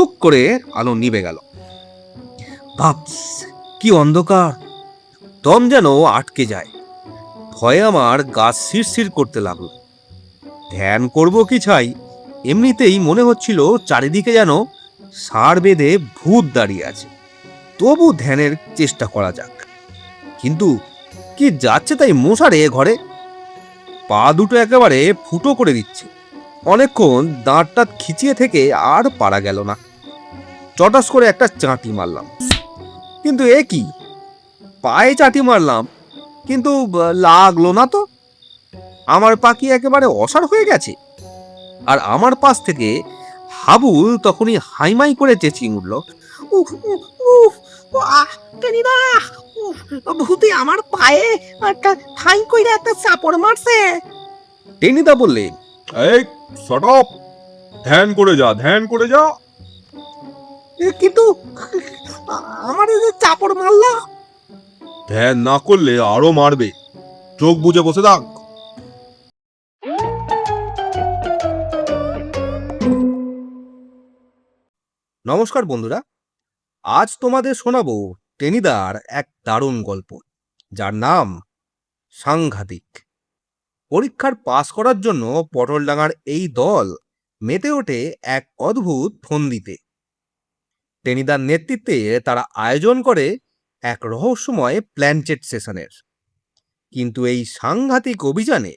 টুক করে আলো নিভে গেল। বাপস, কি অন্ধকার! দম যেন আটকে যায়। ভয়ে আমার গা শিরশির করতে লাগলো। ধ্যান করব কি চাই, এমনিতেই মনে হচ্ছিল চারিদিকে যেন সার বেঁধে ভূত দাঁড়িয়ে আছে। তবু ধ্যানের চেষ্টা করা যাক। কিন্তু কি যাচ্ছে তাই মশারে ঘরে। পা দুটো একেবারে ফুটো করে দিচ্ছে। অনেকক্ষণ দাঁতটা খিচিয়ে থেকে আর পারা গেল না। চটাস করে একটা চাঁটি মারলাম, কিন্তু এ কি, পায়ে চাঁটি মারলাম কিন্তু লাগলো না তো। আমার পা কি একেবারে অসাড় হয়ে গেছে? আর আমার পাশ থেকে হাবুল তখনই হাইমাই করে চেঁচিয়ে উঠল, উফ উফ উফ, আহ টেনিদা, উফ, ভূতে আমার পায়ে একটা ঠাই কইরা একটা চাপড় মারছে। টেনিদা বললে, এই শট আপ, ধ্যান করে যা, ধ্যান করে যা। কিন্তু আমার এই যে চাপড় মারলা। ধ্যান না করলে আরো মারবে, চোখ বুজে বসে থাক। নমস্কার বন্ধুরা, আজ তোমাদের শোনাবো টেনিদার এক দারুণ গল্প, যার নাম সাংঘাতিক। পরীক্ষার পাস করার জন্য পটলডাঙ্গার এই দল মেতে ওঠে এক অদ্ভুত ফন্দিতে। টেনিদার নেতৃত্বে তারা আয়োজন করে এক রহস্যময় প্ল্যানচেট সেশনের। কিন্তু এই সাংঘাতিক অভিযানে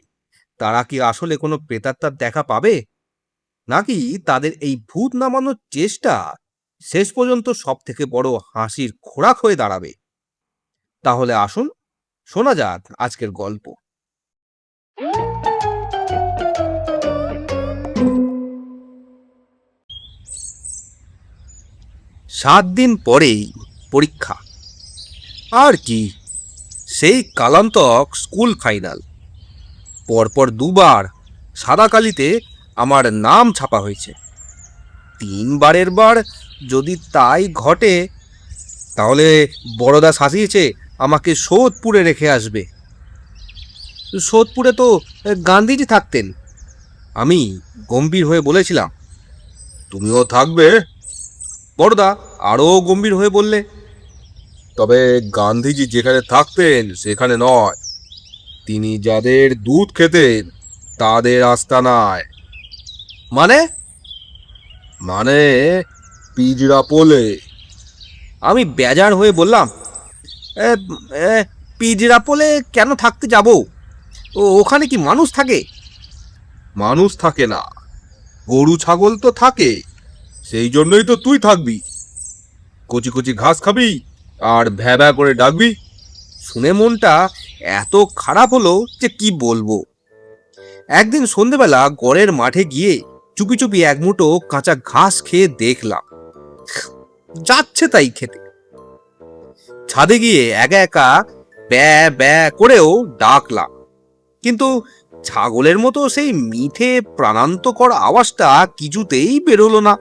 তারা কি আসলে কোনো প্রেতাত্মার দেখা পাবে, নাকি তাদের এই ভূত নামানোর চেষ্টা শেষ পর্যন্ত সব থেকে বড় হাসির খোরাক হয়ে দাঁড়াবে? তাহলে আসুন শোনা যাক আজকের গল্প। 7 দিন পরেই পরীক্ষা। আর কি, সেই কালান্তক স্কুল ফাইনাল। পরপর দুবার সাদা কালিতে আমার নাম ছাপা হয়েছে। 3বারের বার যদি তাই ঘটে, তাহলে বড়দা শাসিয়েছে আমাকে সোদপুরে রেখে আসবে। সোদপুরে তো গান্ধীজি থাকতেন। আমি গম্ভীর হয়ে বলেছিলাম, তুমিও থাকবে? বড়দা আরও গম্ভীর হয়ে বললে, তবে গান্ধীজি যেখানে থাকতেন সেখানে নয়, তিনি যাদের দুধ খেতেন তাদের আস্তানায়। মানে? মানে পিজড়া পোলে। আমি বেজার হয়ে বললাম, "এ, এ, পিজরাপোলে কেন থাকতে যাব? ওখানে কি মানুষ থাকে?" মানুষ থাকে না, গরু ছাগল তো থাকে, সেই জন্যই তো তুই থাকবি। কচি কচি ঘাস খাবি আর ভ্যা ভ্যা করে ডাকবি। শুনে মনটা এত খারাপ হলো যে কি বলবো। একদিন সন্ধেবেলা গড়ের মাঠে গিয়ে চুপি চুপি এক মুঠো কাঁচা ঘাস খেয়ে দেখলাম যাচ্ছে তাই খেতে। ছাদে গিয়ে একা একা ব্যা ব্যা করেও ডাকলাম, কিন্তু ছাগলের মতো সেই মিঠে প্রাণান্তকর আওয়াজটা কিছুতেই বেরোলো না।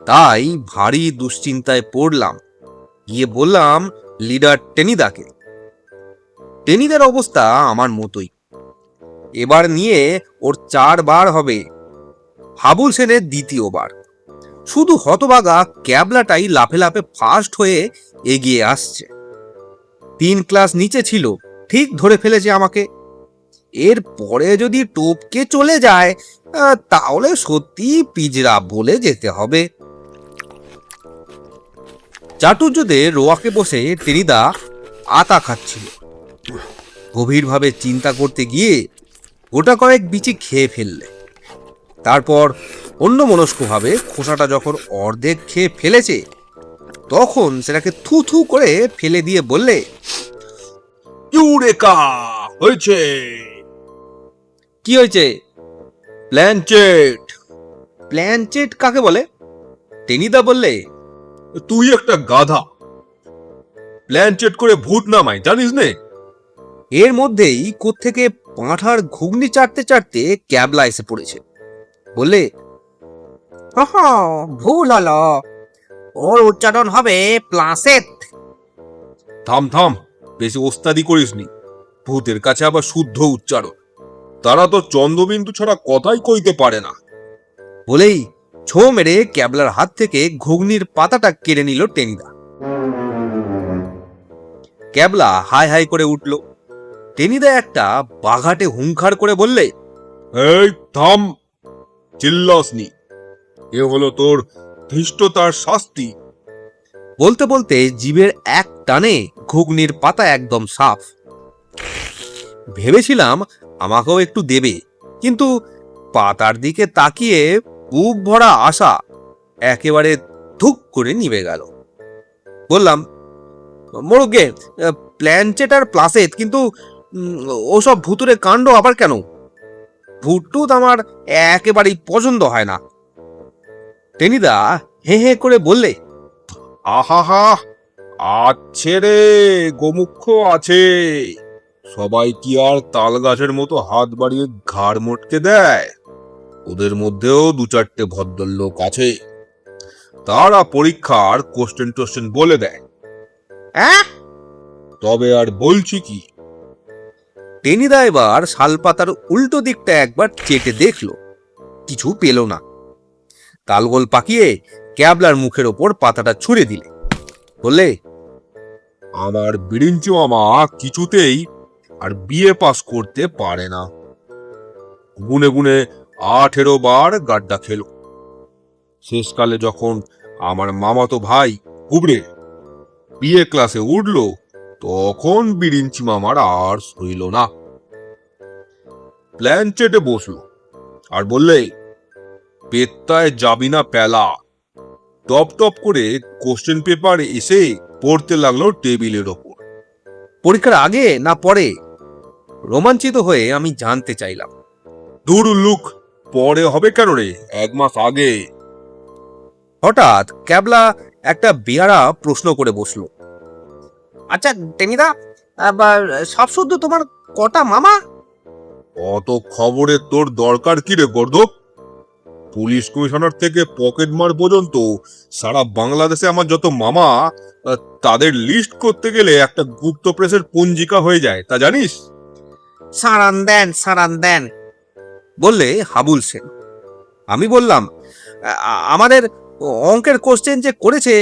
তাই ভারী দুশ্চিন্তায় পড়লাম। গিয়ে বললাম লিডার টেনিদাকে। টেনিদার অবস্থা আমার মতোই। এবার নিয়ে ওর 4 বার হবে, হাবুল সেনের 2য় বার। শুধু হতভাগা ক্যাবলাটাই লাফে লাফে ফাস্ট হয়ে এগিয়ে আসছে। 3 ক্লাস নিচে ছিল, ঠিক ধরে ফেলেছে আমাকে। এর পরে যদি টপকে চলে যায়, তাহলে সত্যি পিজরা বলে যেতে হবে। চাটুর্যদের রোয়াকে বসে টেনিদা আতা খাচ্ছিল। গভীরভাবে চিন্তা করতে গিয়ে গোটা কয়েক বিচি খেয়ে ফেললে। তারপর অন্যমনস্কভাবে খোসাটা যখন অর্ধেক খেয়ে ফেলেছে, তখন সেটাকে থু থু করে ফেলে দিয়ে বললে, ইউরেকা হয়েছে। কি হয়েছে? প্ল্যানচেট। প্ল্যানচেট কাকে বলে? টেনিদা বললে, তুই একটা গাধা, প্ল্যানচেট করে ভূত নামায় জানিস নে? এর মধ্যেই কোত্থেকে পাঁঠার ঘুগনি চাটতে চাটতে ক্যাবলা এসে পড়েছে। বললে, ভুল হলো, ওর উচ্চারণ হবে প্লাসেট। থাম থাম, বেশি ওস্তাদি করিসনি। ভূতের কাছে আবার শুদ্ধ উচ্চারণ, তারা তো চন্দ্রবিন্দু ছাড়া কথাই কইতে পারে না। বলেই ছো মেরে ক্যাবলার হাত থেকে ঘুগনির পাতাটা কেড়ে নিল টেনিদা। ক্যাবলা হাই হাই করে উঠল। টেনিদা একটা বাঘাটে হুংকার করে বললে, এই থাম, চিল্লাসনি, এ হলো তোর ধৃষ্টতার শাস্তি। বলতে বলতে জিভের এক টানে ঘুগনির পাতা একদম সাফ। ভেবেছিলাম আমাকেও একটু দেবে, কিন্তু পাতার দিকে তাকিয়ে বুক ভরা আশা একেবারে ধুক করে নিভে গেল। বললাম, মোরগে, প্ল্যানচেট আর প্লাসেট, কিন্তু ওসব ভুতুরে কাণ্ড আবার কেন? ভূত আমার একেবারেই পছন্দ হয় না। টেনিদা হে হে করে বললে, আহাহা, আছে রে, গোমুখ্য আছে। সবাই কি আর তাল গাছের মতো হাত বাড়িয়ে ঘাড় মোটকে দেয়? ওদের মধ্যেও দু চারটে ভদ্রলোক আছে, তারা পরীক্ষার কোশ্চেন টোশ্চেন বলে দেয়। হ্যাঁ? তবে আর বলছি কি? টেনিদা এবার শালপাতার উল্টো দিকটা একবার চেটে দেখল, কিছু পেল না। তালগোল পাকিয়ে ক্যাবলার মুখের ওপর পাতাটা ছুঁড়ে দিলে। বললে, আমার বিরিঞ্চি মামা কিছুতেই আর বিয়ে পাস করতে পারে না। গুনে গুনে 18 বার গাড্ডা খেলো। শেষকালে যখন আমার মামাতো ভাই কুবড়ে বিয়ে ক্লাসে উঠল, তখন বিরিঞ্চি মামার আর সইল না। প্ল্যানচেটে বসলো আর বললে, পেত্তায় যাবি না পেলা। টপ টপ করে কোশ্চেন পেপার এসে পড়তে লাগলো টেবিলের ওপর। পরীক্ষার আগে না পরে? রোমাঞ্চিত হয়ে আমি জানতে চাইলাম। দূর লুক, পরে হবে কেন রে, 1 মাস আগে। হঠাৎ ক্যাবলা একটা বেয়ারা প্রশ্ন করে বসলো। আচ্ছা টেনিদা, সব শুদ্ধ তোমার কটা মামা? অত খবরে তোর দরকার কি রে গর্দভ? পুলিশ কমিশনার থেকে পকেটমার পর্যন্ত সারা বাংলাদেশে আমার যত মামা, তাদের লিস্ট করতে গেলে একটা গুপ্ত প্রেসের পঞ্জিকা হয়ে যায়, তা জানিস? সারান দেন বললে হাবুল সেন। আমি বললাম, আমাদের অঙ্কের কোশ্চেন যে করেছে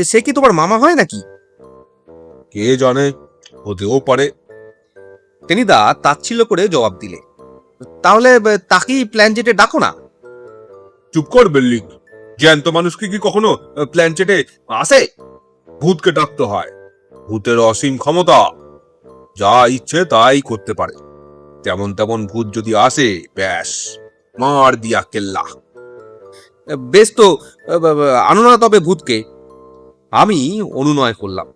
সে কি তোমার মামা হয় নাকি? কে জানে, হতেও পারে। টেনিদা তাচ্ছিল্য করে জবাব দিলে, তাহলে তাকেই প্ল্যানচেটে ডাকো না। চুপ কর বেল্লিক, জ্যান্ত মানুষকে কি কখনো প্ল্যানচেটে আসে? ভূতকে ডাকতে হয়। ভূতের অসীম ক্ষমতা, যা ইচ্ছে তাই করতে পারে। তেমন তেমন ভূত যদি আসে, ব্যাস মার দিয়া কেল্লা। বেশ তো, আনো না তবে ভূতকে। আমি অনুনয় করলাম।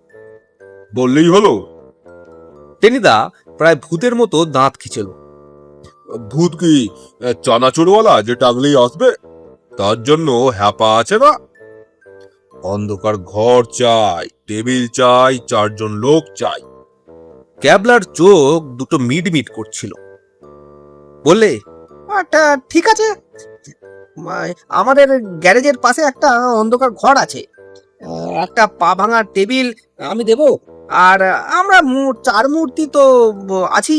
বললেই হলো? টেনিদা প্রায় ভূতের মতো দাঁত খিচেল। ভূত কি চানাচুরওয়ালা যে টাগলেই আসবে? তার জন্য হ্যাপা আছে না? অন্ধকার ঘর চাই, টেবিল চাই, 4 জন লোক চাই। ক্যাবলার চোখ দুটো মিটমিট করছিল। বললে, ঠিক আছে, আমাদের গ্যারেজের পাশে একটা অন্ধকার ঘর আছে, একটা পা ভাঙা টেবিল আমি দেব, আর আমরা 4 মূর্তি তো আছি।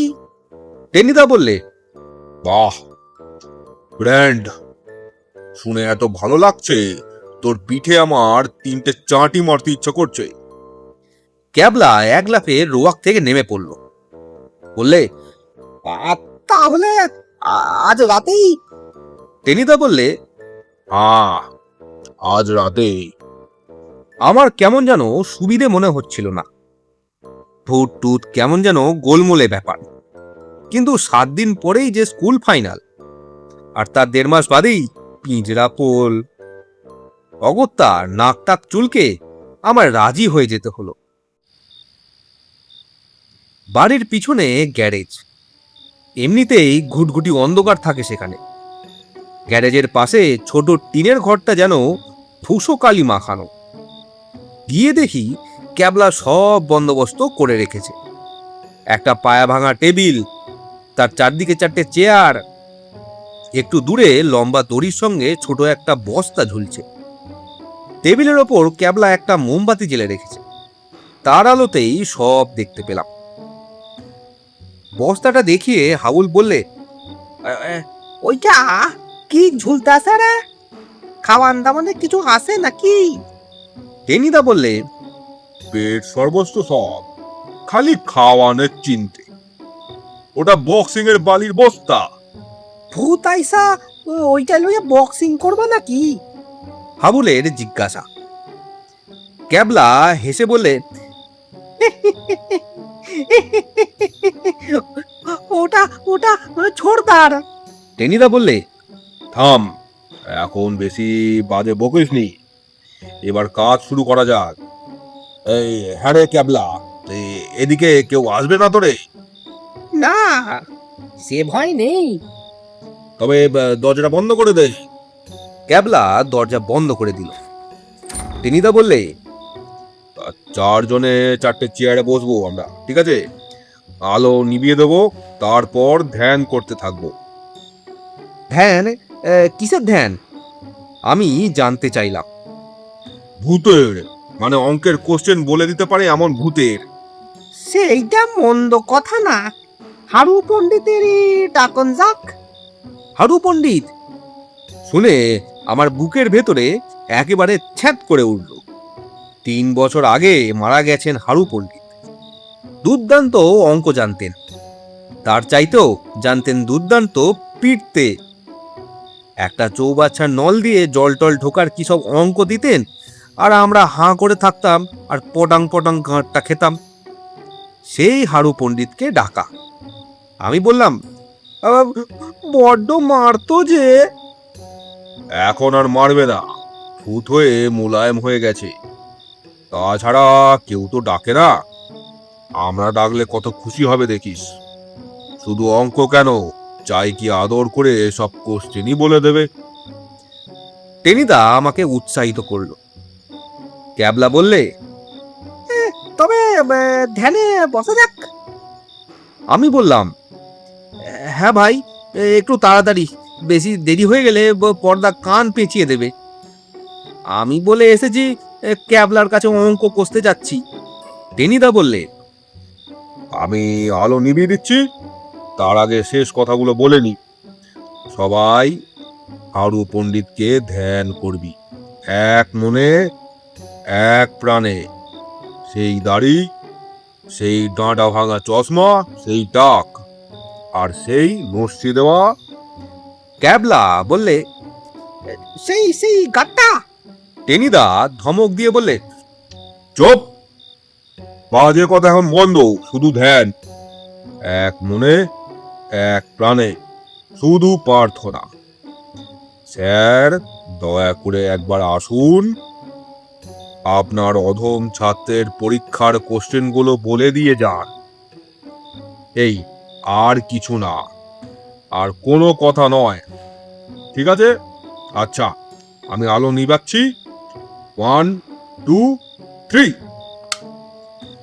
টেনিদা বললে, বাহ, ব্র্যান্ড! শুনে এত ভালো লাগছে, তোর পিঠে আমার 3টে চাঁটি মারতে ইচ্ছা করছে। ক্যাবলা এক লাফে রোয়াক থেকে নেমে পড়ল। বললে, তাহলে আজ রাতেই? টেনিদা বললে, হ্যাঁ, আজ রাতে। আমার কেমন যেন সুবিধে মনে হচ্ছিল না। ভূত টুত কেমন যেন গোলমোলে ব্যাপার। কিন্তু 7 দিন পরেই যে স্কুল ফাইনাল, আর তার 1.5 মাস বাদেই পিঁজরা পোল। অগত্যা নাক টাক চুলকে আমার রাজি হয়ে যেতে হলো। বাড়ির পিছনে গ্যারেজ, এমনিতেই ঘুটঘুটি অন্ধকার থাকে সেখানে। গ্যারেজের পাশে ছোট টিনের ঘরটা যেন ফুসো কালি মাখানো। গিয়ে দেখি ক্যাবলা সব বন্দোবস্ত করে রেখেছে। একটা পায়া ভাঙা টেবিল, তার চারদিকে 4টে চেয়ার, একটু দূরে লম্বা দড়ির সঙ্গে ছোট একটা বস্তা ঝুলছে। টেবিলের ওপর ক্যাবলা একটা মোমবাতি জেলে রেখেছে। তার আলোতেই সব দেখতে পেলাম। বস্তাটা দেখিয়ে হাউল বললে, ওইটা কি ঝুলতে আছে রে? খাওয়ান দাওয়ানে কিছু আছে নাকি? টেনিদা বললে, পেট সর্বস্ব সব, খালি খাওয়ানোর চিন্তে। ওটা বক্সিং এর বালির বস্তা। ভূত আইসা ওইটা লইয়া বক্সিং করবা নাকি? হাবুলের জিজ্ঞাসা। ক্যাবলা হেসে বললে, ওটা ওটা ছোড়দার। টেনিদা বললে, থাম, এখন বেশি বাজে বকিস নি, এবার কাজ শুরু করা যাক। এই হ্যাঁ রে ক্যাবলা, এদিকে কেউ আসবে না তোরে? না, সে ভয় নেই। তবে দরজাটা বন্ধ করে দে। ক্যাবলা দরজা বন্ধ করে দিল। টেনিদা বললে, চারজনে চারটে চেয়ারে বসবো আমরা, ঠিক আছে? আলো নিভিয়ে দেবো, তারপর ধ্যান করতে থাকবো। ধ্যান? কিসের ধ্যান? আমি জানতে চাইলাম। ভূতের, মানে অঙ্কের কোশ্চেন বলে দিতে পারে এমন ভূতের। সেইটা মন্দ কথা না। হারু পণ্ডিতেরই ডাকন যাক। হারু পণ্ডিত শুনে আমার বুকের ভেতরে একেবারে ছ্যাঁত করে উঠল। 3 বছর আগে মারা গেছেন হারু পণ্ডিত। দুর্দান্ত অঙ্ক জানতেন, তার চাইতেও জানতেন দুর্দান্ত পিটতে। একটা চৌবাচ্চার নল দিয়ে জল টল ঢোকার কি সব অঙ্ক দিতেন, আর আমরা হাঁ করে থাকতাম আর পটাং পটাং গাঁটটা খেতাম। সেই হারু পণ্ডিতকে ডাকা। আমি বললাম, বড্ড মারতো যে। এখন আর মারবে না, ভূত হয়ে মোলায়েম হয়ে গেছে। তাছাড়া কেউ তো ডাকে না, আমরা ডাকলে কত খুশি হবে দেখিস। শুধু অঙ্ক কেন, চাই কি আদর করে সব কোশ্চেনই বলে দেবে। টেনিদা আমাকে উৎসাহিত করলো। ক্যাবলা বললে, তবে ধ্যানে বসা যাক। আমি বললাম, হ্যাঁ ভাই, একটু তাড়াতাড়ি, বেশি দেরি হয়ে গেলে পর্দা কান পেঁচিয়ে দেবে। আমি বলে এসেছি ক্যাবলার কাছে অঙ্ক কষতে যাচ্ছি। টেনিদা বললে, আমি আলো নিভিয়ে দিচ্ছি, তার আগে শেষ কথাগুলো বলে নি। সবাই হারু পণ্ডিতকে ধ্যান করবি, এক মনে এক প্রাণে। সেই দাড়ি, সেই ডাঁটা ভাঙা চশমা, সেই টাক, আর সেই নস্যি দেওয়া। ক্যাবলা বললে, সেই সেই গাট্টা। টেনিদা ধমক দিয়ে বললে, চুপ, বাজে কথা এখন বন্ধ, শুধু ধ্যান, এক মনে এক প্রাণে, শুধু প্রার্থনা। স্যার, দয়া করে একবার আসুন, আপনার অধম ছাত্রের পরীক্ষার কোশ্চেনগুলো বলে দিয়ে যান। এই, আর কিছু না, আর কোনো কথা নয়, ঠিক আছে? আচ্ছা, আমি আলো নিবাচ্ছি। 1, 2, 3।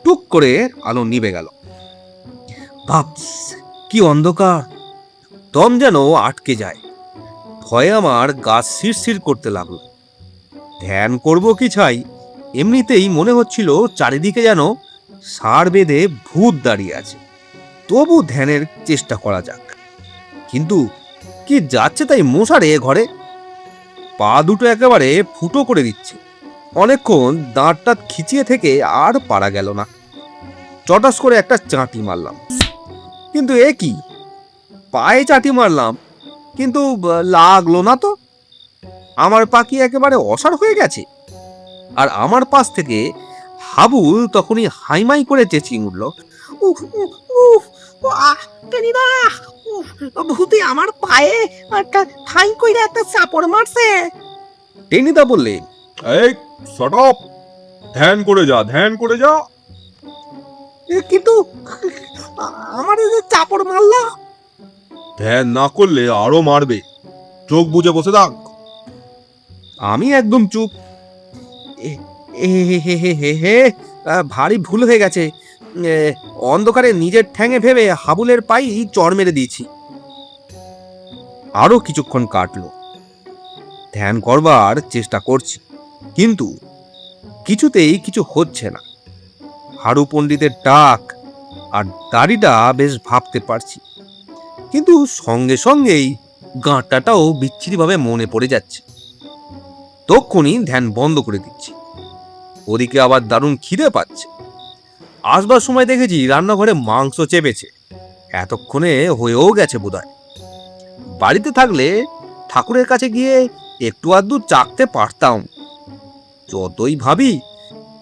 টুক করে আলো নিভে গেল। ভাবস, কি অন্ধকার! দম যেন আটকে যায়। ভয়ে আমার গা শিরশির করতে লাগলো। ধ্যান করব কি ছাই, এমনিতেই মনে হচ্ছিল চারিদিকে যেন সার বেঁধে ভূত দাঁড়িয়ে আছে। তবু ধ্যানের চেষ্টা করা যাক। কিন্তু কি যাচ্ছে তাই মশারে ঘরে। পা দুটো একেবারে ফুটো করে দিচ্ছে। অনেকক্ষণ দাঁতটা খিচিয়ে থেকে আর পারা গেল না। চটাস করে একটা চাঁটি মারলাম, কিন্তু এ কি, পায়ে চাটি মারলাম কিন্তু লাগলো না তো। আমার পা কি একেবারে অসাড় হয়ে গেছে? আর আমার পাশ থেকে হাবুল তখনই হাইমাই করে চেঁচিয়ে উঠল, উফ উফ উফ, আহ টেনিদা, উফ, ভূতে আমার পায়ে একটা ঠাই কইরা একটা চাপড় মারছে। টেনিদা বললে, এই শট আপ, ধ্যান করে যা, ধ্যান করে যা। কিন্তু আমার এই যে চাপড় মারলা। ধ্যান না করলে আরো মারবে, চোখ বুজে বসে থাক। আমি একদম চুপ। এ এ হে হে হে হে হে, ভারী ভুল হয়ে গেছে। এ, অন্ধকারে নিজের ঠ্যাঙে ভেবে হাবুলের পাই চড় মেরে দিয়েছি। আরো কিছুক্ষণ কাটলো। ধ্যান করবার চেষ্টা করছি, কিন্তু কিছুতেই কিছু হচ্ছে না। হারু পণ্ডিতের ডাক আর দাড়িটা বেশ ভাবতে পারছি, কিন্তু সঙ্গে সঙ্গেই গাঁটাটাও বিচ্ছিরিভাবে মনে পড়ে যাচ্ছে। তক্ষুনি ধ্যান বন্ধ করে দিচ্ছি। ওদিকে আবার দারুণ খিদে পাচ্ছে। আসবার সময় দেখেছি রান্নাঘরে মাংস চেপেছে, এতক্ষণে হয়েও গেছে বোধহয়। বাড়িতে থাকলে ঠাকুরের কাছে গিয়ে একটু আধটু চাকতে পারতাম। যতই ভাবি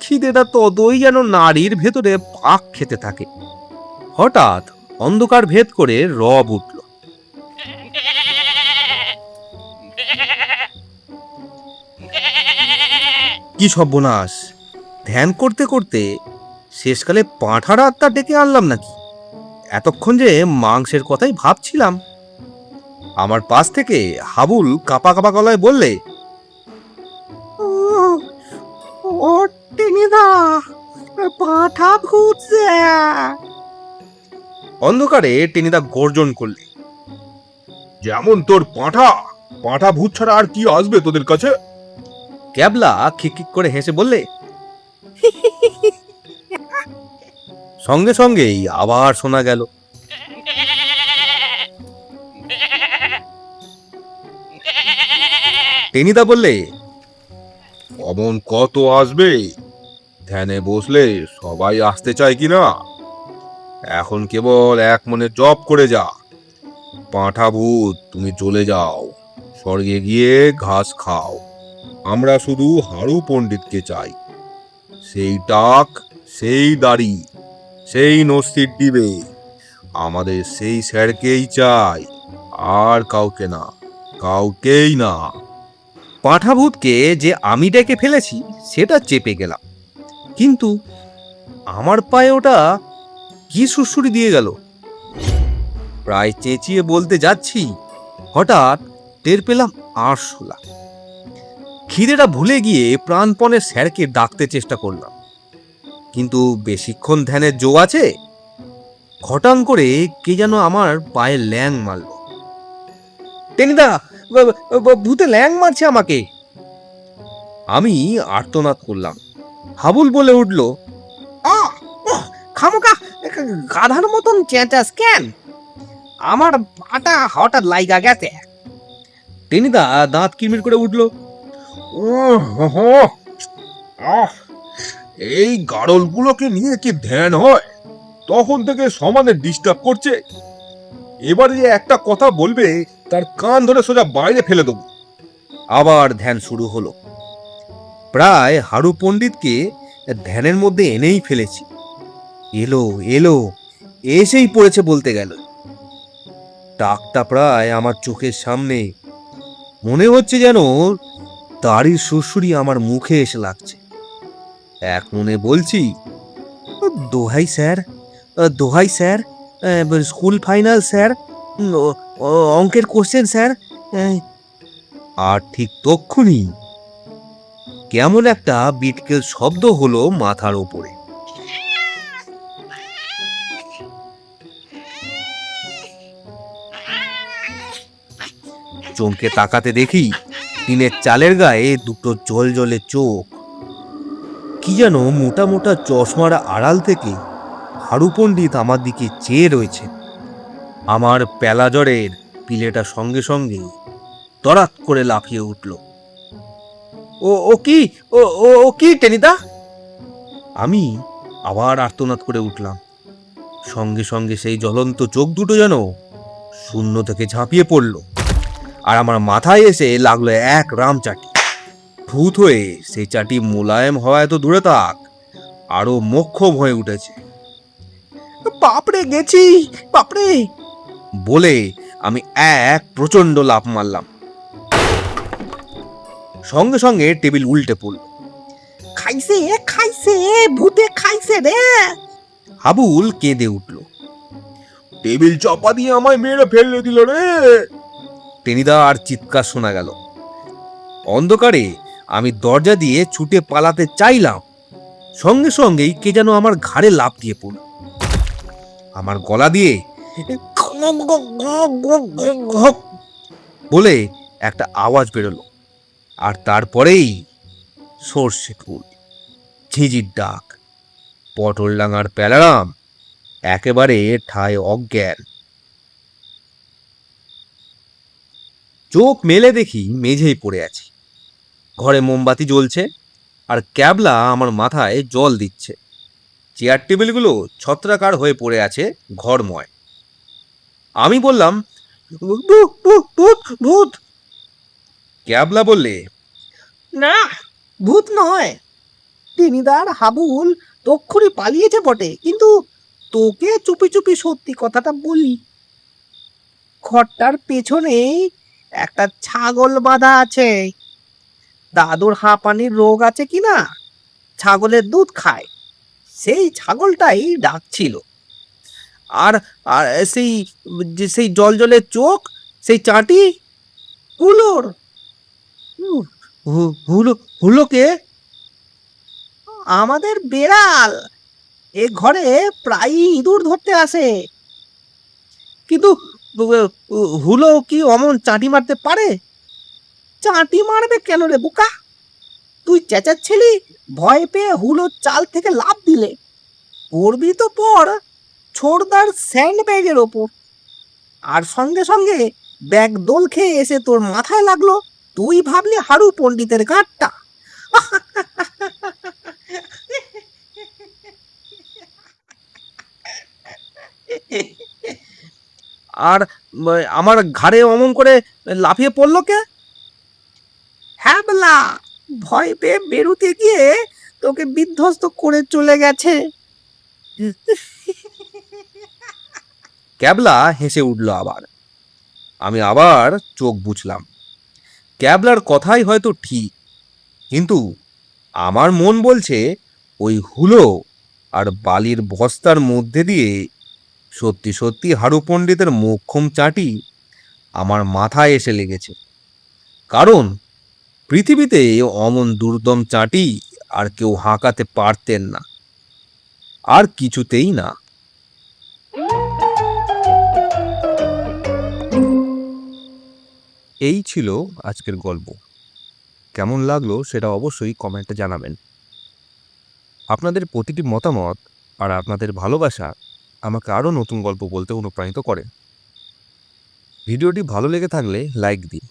খিদেটা ততই যেন নারীর ভেতরে পাক খেতে থাকে। হঠাৎ অন্ধকার ভেদ করে রব উঠল। কি সর্বনাশ! ধ্যান করতে করতে শেষকালে পাঁঠার আত্মা ডেকে আনলাম নাকি? এতক্ষণ যে মাংসের কথাই ভাবছিলাম। আমার পাশ থেকে হাবুল কাঁপা কাঁপা গলায় বললে, ও ও টেনিদা, পাঁঠা ভূতছে। অন্ধকারে টেনিদা গর্জন করলে, যেমন তোর পাঁঠা, পাঁঠা ভূত ছাড়া আর কি আসবে তোদের কাছে? ক্যাবলা খিকখিক করে হেসে বললে। সঙ্গে সঙ্গেই আবার শোনা গেল, টেনিদা বললে, অমন কত আসবে? ধ্যানে বসলে সবাই আসতে চায় কিনা? এখন কেবল এক মনে জপ করে যা, পাঁঠা ভূত তুমি চলে যাও, স্বর্গে গিয়ে ঘাস খাও। আমরা শুধু হাড়ু পণ্ডিতকে চাই, সেই টাক, সেই দাড়ি, সেই নস্তির ডিবে, আমাদের সেই স্যারকেই চাই, আর কাউকে না, কাউকেই না। পাঁঠাভূতকে যে আমি ডেকে ফেলেছি সেটা চেপে গেলাম, কিন্তু আমার পায়ে ওটা কি সুড়সুড়ি দিয়ে গেল। প্রায় চেঁচিয়ে বলতে যাচ্ছি, হঠাৎ টের পেলাম আরশোলা। খিদেটা ভুলে গিয়ে প্রাণপণে স্যারকে ডাকতে চেষ্টা করলাম, কিন্তু বেশিক্ষণ ধ্যানের জো আছে? ঘটাং করে কে যেন আমার পায়ে ল্যাং মারল। টেনিদা, ভূতে ল্যাং মারছে আমাকে! আমি আর্তনাদ করলাম। হাবুল বলে উঠল, খামোকা গাধার মতন চেঁচাস কেন? আমার পাটা হঠাৎ লাইগা গেছে। টেনিদা দাঁত কিরমির করে উঠল, এই গাড়লগুলোকে নিয়ে কি ধ্যান হয়? তখন থেকে সমানে ডিস্টার্ব করছে। এবার যে একটা কথা বলবে তার কান ধরে সোজা বাইরে ফেলে দেবো। আবার ধ্যান শুরু হলো। প্রায় হাড়ু পণ্ডিতকে ধ্যানের মধ্যে এনেই ফেলেছি। এলো এলো, এসেই পড়েছে বলতে গেল। টাকটা প্রায় আমার চোখের সামনে, মনে হচ্ছে যেন তারই সুড়সুড়ি আমার মুখে এসে লাগছে। এক মনে বলছি, দোহাই স্যার, দোহাই স্যার, স্কুল ফাইনাল স্যার, অঙ্কের কোশ্চেন স্যার। আর ঠিক তক্ষুনি কেমন একটা বিটকেল শব্দ হলো মাথার ওপরে। চমকে তাকাতে দেখি টিনের চালের গায়ে দুটো জলজলে চোখ। কি যেন মোটা মোটা চশমার আড়াল থেকে হাড়ু পণ্ডিত আমার দিকে চেয়ে রয়েছে। আমার পেলা জ্বরের পিলেটা সঙ্গে সঙ্গে তরাত করে লাফিয়ে উঠল। ও ও কি, ও ও ও কি টেনিদা? আমি আবার আর্তনাদ করে উঠলাম। সঙ্গে সঙ্গে সেই জ্বলন্ত চোখ দুটো যেন শূন্য থেকে ঝাঁপিয়ে পড়ল, আর আমার মাথায় এসে লাগলো এক রাম চাটি। ভূত হয়ে সেই চাটি মোলায়েম হওয়ায় তো দূরে থাক, আরো মোক্ষম হয়ে উঠেছে। বাপরে গেছি, বাপরে! বলে আমি এক প্রচন্ড লাফ মারলাম। সঙ্গে সঙ্গে টেবিল উল্টে পড়ল। খাইছে খাইছে, ভূতে খাইছে রে! হাবুল কেঁদে উঠল। টেবিল চাপা দিয়ে আমায় মেরে ফেলে দিল রে। টেনিদা আর চিৎকার শোনা গেল। অন্ধকারে আমি দরজা দিয়ে ছুটে পালাতে চাইলাম, সঙ্গে সঙ্গেই কে যেন আমার ঘাড়ে লাফ দিয়ে পড়ল। আমার গলা দিয়ে বলে একটা আওয়াজ বেরোলো, আর তারপরেই সর্ষে ফুল, ঝিঝির ডাক, পটল ডাঙার প্যালারাম একেবারে ঠায় অজ্ঞান। চোখ মেলে দেখি মেঝেই পড়ে আছি। ঘরে মোমবাতি জ্বলছে আর ক্যাবলা আমার মাথায় জল দিচ্ছে। চেয়ার টেবিলগুলো ছত্রাকার হয়ে পড়ে আছে ঘরময়। আমি বললাম, ভূত ভূত ভূত ভূত। ক্যাবলা বললে, না, ভূত নয়। টেনিদার হাবুল তক্ষুনি পালিয়েছে বটে, কিন্তু তোকে চুপি চুপি সত্যি কথাটা বলি। ঘরটার পেছনেই একটা ছাগল বাঁধা আছে। দাদুর হাঁপানির রোগ আছে কিনা, ছাগলের দুধ খায়, সেই ছাগলটাই ডাকছিল। আর আর সেই সেই জল চোখ, সেই চাটি, হুলোর। হুলো হুলোকে? আমাদের বেড়াল। এ ঘরে প্রায়ই ইঁদুর ধরতে আসে। কিন্তু হুলো কি অমন চাটি মারতে পারে? চাটি মারবে কেন রে বোকা? তুই চেঁচাচ্ছিলি, ভয় পেয়ে হুলোর চাল থেকে লাফ দিলে। পড়বি তো পড় ছোড়দার স্যান্ড ব্যাগের ওপর। আর সঙ্গে সঙ্গে ব্যাগ দোল খেয়ে এসে তোর মাথায় লাগলো। তুই ভাবলি হারু পণ্ডিতের গাঁটটা। আর আমার ঘাড়ে অমন করে লাফিয়ে পড়লো কে? হ্যাবলা ভয় পেয়ে বেরুতে গিয়ে তোকে বিধ্বস্ত করে চলে গেছে। ক্যাবলা হেসে উঠল আবার। আমি আবার চোখ বুঝলাম। ক্যাবলার কথাই হয়তো ঠিক, কিন্তু আমার মন বলছে ওই হুলো আর বালির বস্তার মধ্যে দিয়ে সত্যি সত্যি হারু পণ্ডিতের মোক্ষম চাটি আমার মাথায় এসে লেগেছে। কারণ পৃথিবীতে অমন দুর্দম চাটি আর কেউ হাঁকাতে পারতেন না, আর কিছুতেই না। এই ছিল আজকের গল্প। কেমন লাগলো সেটা অবশ্যই কমেন্টে জানাবেন। আপনাদের প্রতিটি মতামত আর আপনাদের ভালোবাসা আমাকে আরও নতুন গল্প বলতে অনুপ্রাণিত করে। ভিডিওটি ভালো লেগে থাকলে লাইক দিন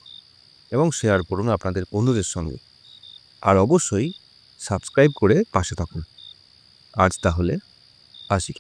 এবং শেয়ার করুন আপনাদের বন্ধুদের সঙ্গে। আর অবশ্যই সাবস্ক্রাইব করে পাশে থাকুন। আজ তাহলে আসি।